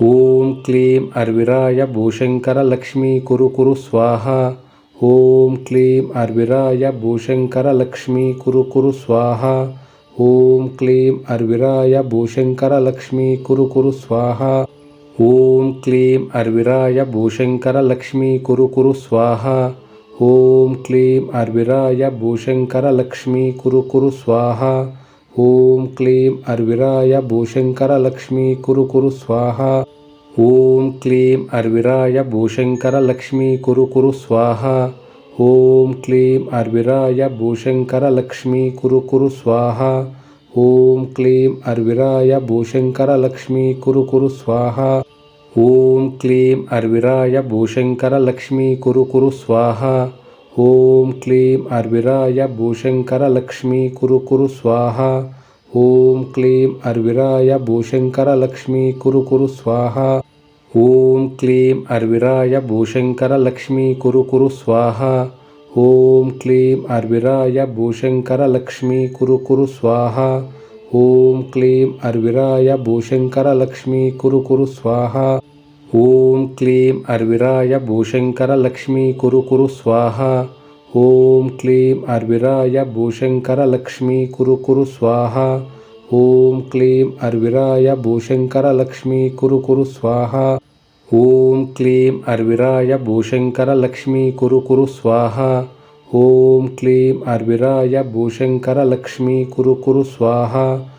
ಓಂ ಕ್ಲೀಂ ಅರ್ವಿರಾಯ ಭೂಶಂಕರ ಲಕ್ಷ್ಮೀ ಕುರು ಕುರು ಸ್ವಾಹ. ಓಂ ಕ್ಲೀಂ ಅರ್ವಿರಾಯ ಭೂಶಂಕರ ಲಕ್ಷ್ಮೀ ಕುರು ಕುರು ಸ್ವಾಹ. ಓಂ ಕ್ಲೀಂ ಅರ್ವಿರಾಯ ಭೂಶಂಕರ ಲಕ್ಷ್ಮೀ ಕುರು ಕುರು ಸ್ವಾಹ. ಓಂ ಕ್ಲೀಂ ಅರ್ವಿರಾಯ ಭೂಶಂಕರ ಲಕ್ಷ್ಮೀ ಕುರು ಕುರು ಸ್ವಾಹ. ಓಂ ಕ್ಲೀಂ ಅರ್ವಿರಾಯ ಭೂಶಂಕರ ಲಕ್ಷ್ಮೀ ಕುರು ಕುರು ಸ್ವಾಹ. ಓಂ ಕ್ಲೀಂ ಅರ್ವಿರಾಯ ಭೂಶಂಕರ ಲಕ್ಷ್ಮೀ ಕುರು ಕುರು ಸ್ವಾಹ. ಓಂ ಕ್ಲೀಂ ಅರ್ವಿರಾಯ ಭೂಶಂಕರ ಲಕ್ಷ್ಮೀ ಕುರು ಕುರು ಸ್ವಾಹ. ಓಂ ಕ್ಲೀಂ ಅರ್ವಿರಾಯ ಭೂಶಂಕರ ಲಕ್ಷ್ಮೀ ಕುರು ಕುರು ಸ್ವಾಹ. ಓಂ ಕ್ಲೀಂ ಅರ್ವಿರಾಯ ಭೂಶಂಕರ ಲಕ್ಷ್ಮೀ ಕುರು ಕುರು ಸ್ವಾಹ. ಓಂ ಕ್ಲೀಂ ಅರ್ವಿರಾಯ ಭೂಶಂಕರ ಲಕ್ಷ್ಮೀ ಕುರು ಕುರು ಸ್ವಾಹ. ಓಂ ಕ್ಲೀಂ ಅರ್ವಿರಾಯ ಭೂಶಂಕರ ಲಕ್ಷ್ಮೀ ಕುರು ಕುರು ಸ್ವಾಹ. ಓಂ ಕ್ಲೀಂ ಅರ್ವಿರಾಯ ಭೂಶಂಕರ ಲಕ್ಷ್ಮೀ ಕುರು ಕುರು ಸ್ವಾಹ. ಓಂ ಕ್ಲೀಂ ಅರ್ವಿರಾಯ ಭೂಶಂಕರ ಲಕ್ಷ್ಮೀ ಕುರು ಕುರು ಸ್ವಾಹ. ಓಂ ಕ್ಲೀಂ ಅರ್ವಿರಾಯ ಭೂಶಂಕರ ಲಕ್ಷ್ಮೀ ಕುರು ಕುರು ಸ್ವಾಹ. ಓಂ ಕ್ಲೀಂ ಅರ್ವಿರಾಯ ಭೂಶಂಕರ ಲಕ್ಷ್ಮೀ ಕುರು ಕುರು ಸ್ವಾಹ. ಓಂ ಕ್ಲೀಂ ಅರ್ವಿರಾಯ ಭೂಶಂಕರ ಲಕ್ಷ್ಮೀ ಕುರು ಕುರು ಸ್ವಾಹ. ಓಂ ಕ್ಲೀಂ ಅರ್ವಿರಾಯ ಭೂಶಂಕರ ಲಕ್ಷ್ಮೀ ಕುರು ಕುರು ಸ್ವಾಹ. ಓಂ ಕ್ಲೀಂ ಅರ್ವಿರಾಯ ಭೂಶಂಕರ ಲಕ್ಷ್ಮೀ ಕುರು ಕುರು ಸ್ವಾಹ. ಓಂ ಕ್ಲೀಂ ಅರ್ವಿರಾಯ ಭೂಶಂಕರ ಲಕ್ಷ್ಮೀ ಕುರು ಕುರು ಸ್ವಾಹ. ಓಂ ಕ್ಲೀಂ ಅರ್ವಿರಾಯ ಭೂಶಂಕರ ಲಕ್ಷ್ಮೀ ಕುರು ಕುರು ಸ್ವಾಹ. ಓಂ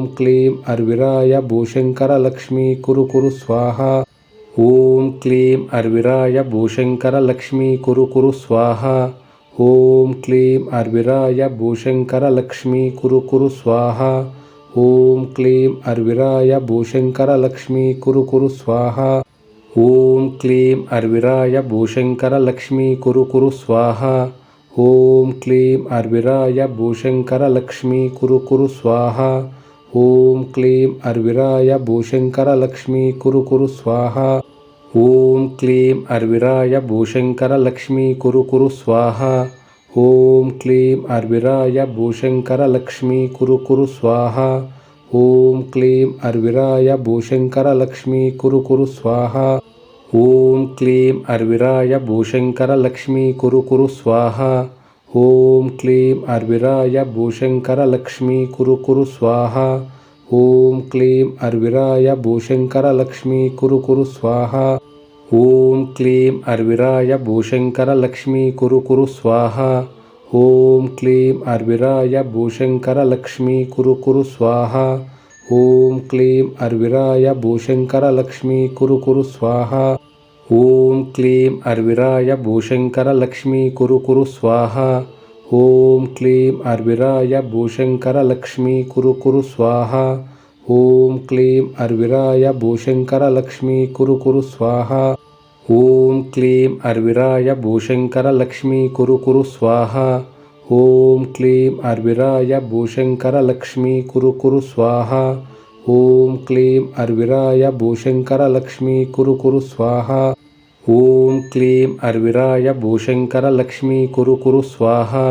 ಕ್ಲೀಂ ಅರ್ವಿರಾಯ ಭೂಶಂಕರ ಲಕ್ಷ್ಮೀ ಕುರು ಕುರು ಸ್ವಾಹ. ಓಂ ಕ್ಲೀಂ ಅರ್ವಿರಾಯ ಭೂಶಂಕರ ಲಕ್ಷ್ಮೀ ಕುರು ಕುರು ಸ್ವಾಹ. ಓಂ ಕ್ಲೀಂ ಅರ್ವಿರಾಯ ಭೂಶಂಕರ ಲಕ್ಷ್ಮೀ ಕುರು ಕುರು ಸ್ವಾಹ. ಓಂ ಕ್ಲೀಂ ಅರ್ವಿರಾಯ ಭೂಶಂಕರ ಲಕ್ಷ್ಮೀ ಕುರು ಕುರು ಸ್ವಾಹ. ಓಂ ಕ್ಲೀಂ ಅರ್ವಿರಾಯ ಭೂಶಂಕರ ಲಕ್ಷ್ಮೀ ಕುರು ಕುರು ಸ್ವಾಹ. ಓಂ ಕ್ಲೀಂ ಅರ್ವಿರಾಯ ಭೂಶಂಕರ ಲಕ್ಷ್ಮೀ ಕುರು ಕುರು ಸ್ವಾಹ. ಓಂ ಕ್ಲೀಂ ಅರ್ವಿರಾಯ ಭೂಶಂಕರ ಲಕ್ಷ್ಮೀ ಕುರು ಕುರು ಸ್ವಾಹ. ಓಂ ಕ್ಲೀಂ ಅರ್ವಿರಾಯ ಭೂಶಂಕರ ಲಕ್ಷ್ಮೀ ಕುರು ಕುರು ಸ್ವಾಹ. ಓಂ ಕ್ಲೀಂ ಅರ್ವಿರಾಯ ಭೂಶಂಕರ ಲಕ್ಷ್ಮೀ ಕುರು ಕುರು ಸ್ವಾಹ. ಓಂ ಕ್ಲೀಂ ಅರ್ವಿರಾಯ ಭೂಶಂಕರ ಲಕ್ಷ್ಮೀ ಕುರು ಕುರು ಸ್ವಾಹ. ಓಂ ಕ್ಲೀಂ ಅರ್ವಿರಾಯ ಭೂಶಂಕರ ಲಕ್ಷ್ಮೀ ಕುರು ಕುರು ಸ್ವಾಹ. ಓಂ ಕ್ಲೀಂ ಅರ್ವಿರಾಯ ಭೂಶಂಕರ ಲಕ್ಷ್ಮೀ ಕುರು ಕುರು ಸ್ವಾಹ. ಓಂ ಕ್ಲೀಂ ಅರ್ವಿರಾಯ ಭೂಶಂಕರ ಲಕ್ಷ್ಮೀ ಕುರು ಕುರು ಸ್ವಾಹ. ಓಂ ಕ್ಲೀಂ ಅರ್ವಿರಾಯ ಭೂಶಂಕರ ಲಕ್ಷ್ಮೀ ಕುರು ಕುರು ಸ್ವಾಹ. ಓಂ ಕ್ಲೀಂ ಅರ್ವಿರಾಯ ಭೂಶಂಕರ ಲಕ್ಷ್ಮೀ ಕುರು ಕುರು ಸ್ವಾಹ. ಓಂ ಕ್ಲೀಂ ಅರ್ವಿರಾಯ ಭೂಶಂಕರ ಲಕ್ಷ್ಮೀ ಕುರು ಕುರು ಸ್ವಾಹ. ಓಂ ಕ್ಲೀಂ ಅರ್ವಿರಾಯ ಭೂಶಂಕರ ಲಕ್ಷ್ಮೀ ಕುರು ಕುರು ಸ್ವಾಹ. ಓಂ ಕ್ಲೀಂ ಅರ್ವಿರಾಯ ಭೂಶಂಕರ ಲಕ್ಷ್ಮೀ ಕುರು ಕುರು ಸ್ವಾಹ. ಓಂ ಕ್ಲೀಂ ಅರ್ವಿರಾಯ ಭೂಶಂಕರ ಲಕ್ಷ್ಮೀ ಕುರು ಕುರು ಸ್ವಾಹ. ಓಂ ಕ್ಲೀಂ ಅರ್ವಿರಾಯ ಭೂಶಂಕರ ಲಕ್ಷ್ಮೀ ಕುರು ಕುರು ಸ್ವಾಹ. ಓಂ ಕ್ಲೀಂ ಅರ್ವಿರಾಯ ಭೂಶಂಕರ ಲಕ್ಷ್ಮೀ ಕುರು ಕುರು ಸ್ವಾಹ. ಓಂ ಕ್ಲೀಂ ಅರ್ವಿರಾಯ ಭೂಶಂಕರ ಲಕ್ಷ್ಮೀ ಕುರು ಕುರು ಸ್ವಾಹ. ಓಂ ಕ್ಲೀಂ ಅರ್ವಿರಾಯ ಭೂಶಂಕರ ಲಕ್ಷ್ಮೀ ಕುರು ಕುರು ಸ್ವಾಹ.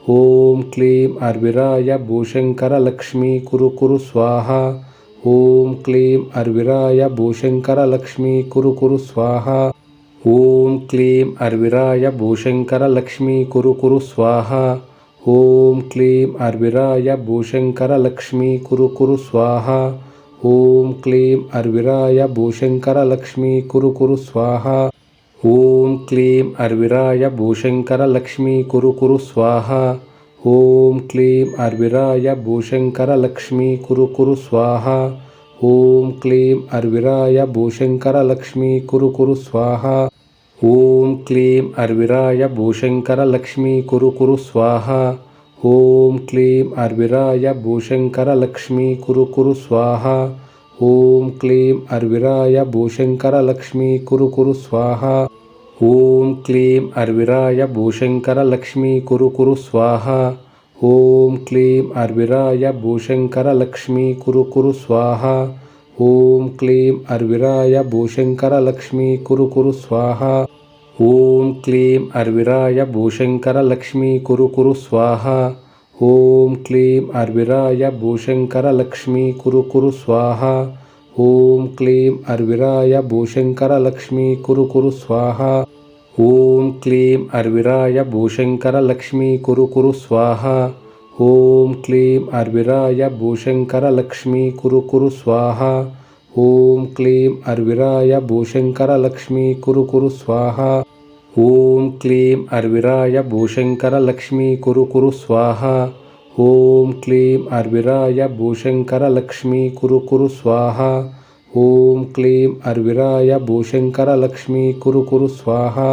ಓಂ ಕ್ಲೀಂ ಅರ್ವಿರಾಯ ಭೂಶಂಕರ ಲಕ್ಷ್ಮೀ ಕುರು ಕುರು ಸ್ವಾಹ. ಓಂ ಕ್ಲೀಂ ಅರ್ವಿರಾಯ ಭೂಶಂಕರ ಲಕ್ಷ್ಮೀ ಕುರು ಕುರು ಸ್ವಾಹ. ಓಂ ಕ್ಲೀಂ ಅರ್ವಿರಾಯ ಭೂಶಂಕರ ಲಕ್ಷ್ಮೀ ಕುರು ಕುರು ಸ್ವಾಹ. ಓಂ ಕ್ಲೀಂ ಅರ್ವಿರಾಯ ಭೂಶಂಕರ ಲಕ್ಷ್ಮೀ ಕುರು ಕುರು ಸ್ವಾಹ. ಓಂ ಕ್ಲೀಂ ಅರ್ವಿರಾಯ ಭೂಶಂಕರ ಲಕ್ಷ್ಮೀ ಕುರು ಕುರು ಸ್ವಾಹ. ಓಂ ಕ್ಲೀಂ ಅರ್ವಿರಾಯ ಭೂಶಂಕರ ಲಕ್ಷ್ಮೀ ಕುರು ಕುರು ಸ್ವಾಹ. ಓಂ ಕ್ಲೀಂ ಅರ್ವಿರಾಯ ಭೂಶಂಕರ ಲಕ್ಷ್ಮೀ ಕುರು ಕುರು ಸ್ವಾಹ. ಓಂ ಕ್ಲೀಂ ಅರ್ವಿರಾಯ ಭೂಶಂಕರ ಲಕ್ಷ್ಮೀ ಕುರು ಕುರು ಸ್ವಾಹ. ಓಂ ಕ್ಲೀಂ ಅರ್ವಿರಾಯ ಭೂಶಂಕರ ಲಕ್ಷ್ಮೀ ಕುರು ಕುರು ಸ್ವಾಹ. ಓಂ ಕ್ಲೀಂ ಅರ್ವಿರಾಯ ಭೂಶಂಕರ ಲಕ್ಷ್ಮೀ ಕುರು ಕುರು ಸ್ವಾಹ. ಓಂ ಕ್ಲೀಂ ಅರ್ವಿರಾಯ ಭೂಶಂಕರ ಲಕ್ಷ್ಮೀ ಕುರು ಕುರು ಸ್ವಾಹ. ಓಂ ಕ್ಲೀಂ ಅರ್ವಿರಾಯ ಭೂಶಂಕರ ಲಕ್ಷ್ಮೀ ಕುರು ಕುರು ಸ್ವಾಹ. ಓಂ ಕ್ಲೀಂ ಅರ್ವಿರಾಯ ಭೂಶಂಕರ ಲಕ್ಷ್ಮೀ ಕುರು ಕುರು ಸ್ವಾಹ. ಓಂ ಕ್ಲೀಂ ಅರ್ವಿರಾಯ ಭೂಶಂಕರ ಲಕ್ಷ್ಮೀ ಕುರು ಕುರು ಸ್ವಾಹ. ಓಂ ಕ್ಲೀಂ ಅರ್ವಿರಾಯ ಭೂಶಂಕರ ಲಕ್ಷ್ಮೀ ಕುರು ಕುರು ಸ್ವಾಹ. ಓಂ ಕ್ಲೀಂ ಅರ್ವಿರಾಯ ಭೂಶಂಕರ ಲಕ್ಷ್ಮೀ ಕುರು ಕುರು ಸ್ವಾಹ. ಓಂ ಕ್ಲೀಂ ಅರ್ವಿರಾಯ ಭೂಶಂಕರ ಲಕ್ಷ್ಮೀ ಕುರು ಕುರು ಸ್ವಾಹಾ. ಓಂ ಕ್ಲೀಂ ಅರ್ವಿರಾಯ ಭೂಶಂಕರ ಲಕ್ಷ್ಮೀ ಕುರು ಕುರು ಸ್ವಾಹಾ. ಓಂ ಕ್ಲೀಂ ಅರ್ವಿರಾಯ ಭೂಶಂಕರ ಲಕ್ಷ್ಮೀ ಕುರು ಕುರು ಸ್ವಾಹಾ. ಓಂ ಕ್ಲೀಂ ಅರ್ವಿರಾಯ ಭೂಶಂಕರ ಲಕ್ಷ್ಮೀ ಕುರು ಕುರು ಸ್ವಾಹಾ. ಓಂ ಕ್ಲೀಂ ಅರ್ವಿರಾಯ ಭೂಶಂಕರ ಲಕ್ಷ್ಮೀ ಕುರು ಕುರು ಸ್ವಾಹಾ. ಓಂ ಕ್ಲೀಂ ಅರ್ವಿರಾಯ ಭೂಶಂಕರ ಲಕ್ಷ್ಮೀ ಕುರು ಕುರು ಸ್ವಾಹಾ. ಓಂ ಕ್ಲೀಂ ಅರ್ವಿರಾಯ ಭೂಶಂಕರ ಲಕ್ಷ್ಮೀ ಕುರು ಕುರು ಸ್ವಾಹಾ.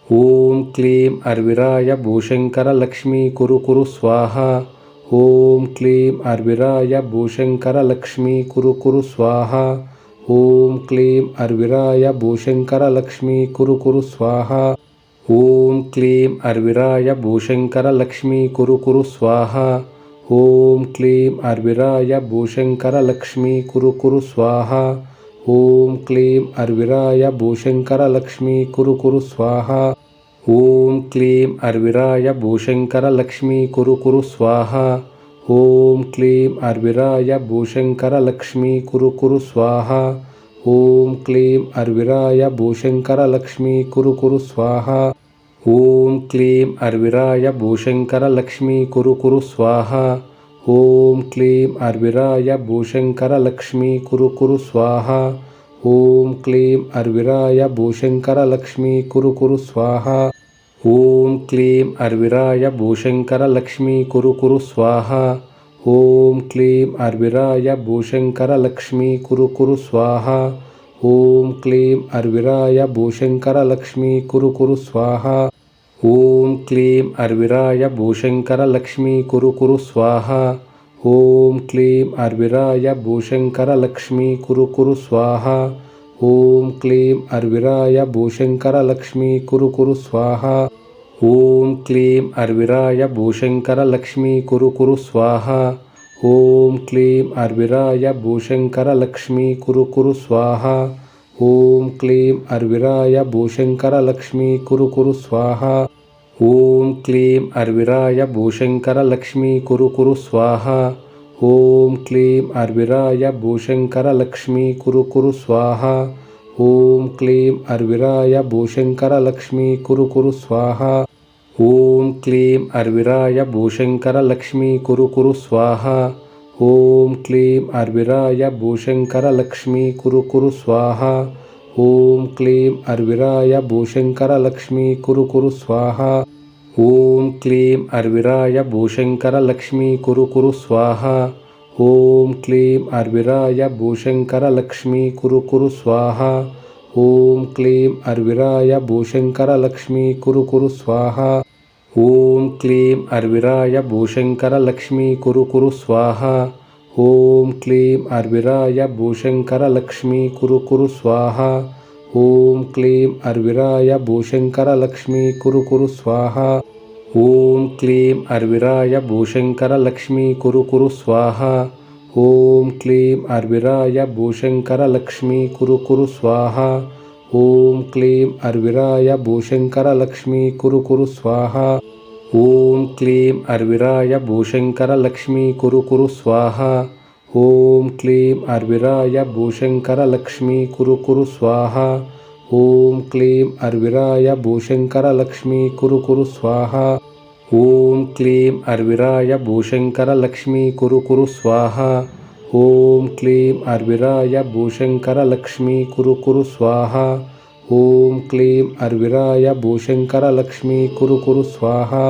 ಓಂ ಕ್ಲೀಂ ಅರ್ವಿರಾಯ ಭೂಶಂಕರ ಲಕ್ಷ್ಮೀ ಕುರು ಕುರು ಸ್ವಾಹಾ. ಓಂ ಕ್ಲೀಂ ಅರ್ವಿರಾಯ ಭೂಶಂಕರ ಲಕ್ಷ್ಮೀ ಕುರು ಕುರು ಸ್ವಾಹಾ. ಓಂ ಕ್ಲೀಂ ಅರ್ವಿರಾಯ ಭೂಶಂಕರ ಲಕ್ಷ್ಮೀ ಕುರು ಕುರು ಸ್ವಾಹಾ. ಓಂ ಕ್ಲೀಂ ಅರ್ವಿರಾಯ ಭೂಶಂಕರ ಲಕ್ಷ್ಮೀ ಕುರು ಕುರು ಸ್ವಾಹಾ. ಓಂ ಕ್ಲೀಂ ಅರ್ವಿರಾಯ ಭೂಶಂಕರ ಲಕ್ಷ್ಮೀ ಕುರು ಕುರು ಸ್ವಾಹಾ. ಓಂ ಕ್ಲೀಂ ಅರ್ವಿರಾಯ ಭೂಶಂಕರ ಲಕ್ಷ್ಮೀ ಕುರು ಕುರು ಸ್ವಾಹಾ. ಓಂ ಕ್ಲೀಂ ಅರ್ವಿರಾಯ ಭೂಶಂಕರ ಲಕ್ಷ್ಮೀ ಕುರು ಕುರು ಸ್ವಾಹಾ. ಓಂ ಕ್ಲೀಂ ಅರ್ವಿರಾಯ ಭೂಶಂಕರ ಲಕ್ಷ್ಮೀ ಕುರು ಕುರು ಸ್ವಾಹಾ. ಓಂ ಕ್ಲೀಂ ಅರ್ವಿರಾಯ ಭೂಶಂಕರ ಲಕ್ಷ್ಮೀ ಕುರು ಕುರು ಸ್ವಾಹಾ. ಓಂ ಕ್ಲೀಂ ಅರ್ವಿರಾಯ ಭೂಶಂಕರ ಲಕ್ಷ್ಮೀ ಕುರು ಕುರು ಸ್ವಾಹಾ. ಓಂ ಕ್ಲೀಂ ಅರ್ವಿರಾಯ ಭೂಶಂಕರ ಲಕ್ಷ್ಮೀ ಕುರು ಕುರು ಸ್ವಾಹಾ. ಓಂ ಕ್ಲೀಂ ಅರ್ವಿರಾಯ ಭೂಶಂಕರ ಲಕ್ಷ್ಮೀ ಕುರು ಕುರು ಸ್ವಾಹಾ. ಓಂ ಕ್ಲೀಂ ಅರ್ವಿರಾಯ ಭೂಶಂಕರ ಲಕ್ಷ್ಮೀ ಕುರು ಕುರು ಸ್ವಾಹಾ. ಓಂ ಕ್ಲೀಂ ಅರ್ವಿರಾಯ ಭೂಶಂಕರ ಲಕ್ಷ್ಮೀ ಕುರು ಕುರು ಸ್ವಾಹಾ. ಓಂ ಕ್ಲೀಂ ಅರ್ವಿರಾಯ ಭೂಶಂಕರ ಲಕ್ಷ್ಮೀ ಕುರು ಕುರು ಸ್ವಾಹಾ. ಓಂ ಕ್ಲೀಂ ಅರ್ವಿರಾಯ ಭೂಶಂಕರ ಲಕ್ಷ್ಮೀ ಕುರು ಕುರು ಸ್ವಾಹಾ. ಓಂ ಕ್ಲೀಂ ಅರ್ವಿರಾಯ ಭೂಶಂಕರ ಲಕ್ಷ್ಮೀ ಕುರು ಕುರು ಸ್ವಾಹಾ. ಓಂ ಕ್ಲೀಂ ಅರ್ವಿರಾಯ ಭೂಶಂಕರ ಲಕ್ಷ್ಮೀ ಕುರು ಕುರು ಸ್ವಾಹಾ. ಓಂ ಕ್ಲೀಂ ಅರ್ವಿರಾಯ ಭೂಶಂಕರ ಲಕ್ಷ್ಮೀ ಕುರು ಕುರು ಸ್ವಾಹಾ. ಓಂ ಕ್ಲೀಂ ಅರ್ವಿರಾಯ ಭೂಶಂಕರ ಲಕ್ಷ್ಮೀ ಕುರು ಕುರು ಸ್ವಾಹಾ. ಓಂ ಕ್ಲೀಂ ಅರ್ವಿರಾಯ ಭೂಶಂಕರ ಲಕ್ಷ್ಮೀ ಕುರು ಕುರು ಸ್ವಾಹಾ. ಓಂ ಕ್ಲೀಂ ಅರ್ವಿರಾಯ ಭೂಶಂಕರ ಲಕ್ಷ್ಮೀ ಕುರು ಕುರು ಸ್ವಾಹಾ. ಓಂ ಕ್ಲೀಂ ಅರ್ವಿರಾಯ ಭೂಶಂಕರ ಲಕ್ಷ್ಮೀ ಕುರು ಕುರು ಸ್ವಾಹಾ. ಓಂ ಕ್ಲೀಂ ಅರ್ವಿರಾಯ ಭೂಶಂಕರ ಲಕ್ಷ್ಮೀ ಕುರು ಕುರು ಸ್ವಾಹಾ. ಓಂ ಕ್ಲೀಂ ಅರ್ವಿರಾಯ ಭೂಶಂಕರ ಲಕ್ಷ್ಮೀ ಕುರು ಕುರು ಸ್ವಾಹಾ. ಓಂ ಕ್ಲೀಂ ಅರ್ವಿರಾಯ ಭೂಶಂಕರ ಲಕ್ಷ್ಮೀ ಕುರು ಕುರು ಸ್ವಾಹಾ. ಓಂ ಕ್ಲೀಂ ಅರ್ವಿರಾಯ ಭೂಶಂಕರ ಲಕ್ಷ್ಮೀ ಕುರು ಕುರು ಸ್ವಾಹಾ. ಓಂ ಕ್ಲೀಂ ಅರ್ವಿರಾಯ ಭೂಶಂಕರ ಲಕ್ಷ್ಮೀ ಕುರು ಕುರು ಸ್ವಾಹಾ. ಓಂ ಕ್ಲೀಂ ಅರ್ವಿರಾಯ ಭೂಶಂಕರ ಲಕ್ಷ್ಮೀ ಕುರು ಕುರು ಸ್ವಾಹಾ. ಓಂ ಕ್ಲೀಂ ಅರ್ವಿರಾಯ ಭೂಶಂಕರ ಲಕ್ಷ್ಮೀ ಕುರು ಕುರು ಸ್ವಾಹಾ. ಓಂ ಕ್ಲೀಂ ಅರ್ವಿರಾಯ ಭೂಶಂಕರ ಲಕ್ಷ್ಮೀ ಕುರು ಕುರು ಸ್ವಾಹಾ. ಓಂ ಕ್ಲೀಂ ಅರ್ವಿರಾಯ ಭೂಶಂಕರ ಲಕ್ಷ್ಮೀ ಕುರು ಕುರು ಸ್ವಾಹಾ. ಓಂ ಕ್ಲೀಂ ಅರ್ವಿರಾಯ ಭೂಶಂಕರ ಲಕ್ಷ್ಮೀ ಕುರು ಕುರು ಸ್ವಾಹಾ. ಓಂ ಕ್ಲೀಂ ಅರ್ವಿರಾಯ ಭೂಶಂಕರ ಲಕ್ಷ್ಮೀ ಕುರು ಕುರು ಸ್ವಾಹಾ. ಓಂ ಕ್ಲೀಂ ಅರ್ವಿರಾಯ ಭೂಶಂಕರ ಲಕ್ಷ್ಮೀ ಕುರು ಕುರು ಸ್ವಾಹಾ. ಓಂ ಕ್ಲೀಂ ಅರ್ವಿರಾಯ ಭೂಶಂಕರ ಲಕ್ಷ್ಮೀ ಕುರು ಕುರು ಸ್ವಾಹಾ. ಓಂ ಕ್ಲೀಂ ಅರ್ವಿರಾಯ ಭೂಶಂಕರ ಲಕ್ಷ್ಮೀ ಕುರು ಕುರು ಸ್ವಾಹಾ. ಓಂ ಕ್ಲೀಂ ಅರ್ವಿರಾಯ ಭೂಶಂಕರ ಲಕ್ಷ್ಮೀ ಕುರು ಕುರು ಸ್ವಾಹಾ. ಓಂ ಕ್ಲೀಂ ಅರ್ವಿರಾಯ ಭೂಶಂಕರ ಲಕ್ಷ್ಮೀ ಕುರು ಕುರು ಸ್ವಾಹಾ. ಓಂ ಕ್ಲೀಂ ಅರ್ವಿರಾಯ ಭೂಶಂಕರ ಲಕ್ಷ್ಮೀ ಕುರು ಕುರು ಸ್ವಾಹಾ. ಓಂ ಕ್ಲೀಂ ಅರ್ವಿರಾಯ ಭೂಶಂಕರ ಲಕ್ಷ್ಮೀ ಕುರು ಕುರು ಸ್ವಾಹಾ. ಓಂ ಕ್ಲೀಂ ಅರ್ವಿರಾಯ ಭೂಶಂಕರ ಲಕ್ಷ್ಮೀ ಕುರು ಕುರು ಸ್ವಾಹಾ.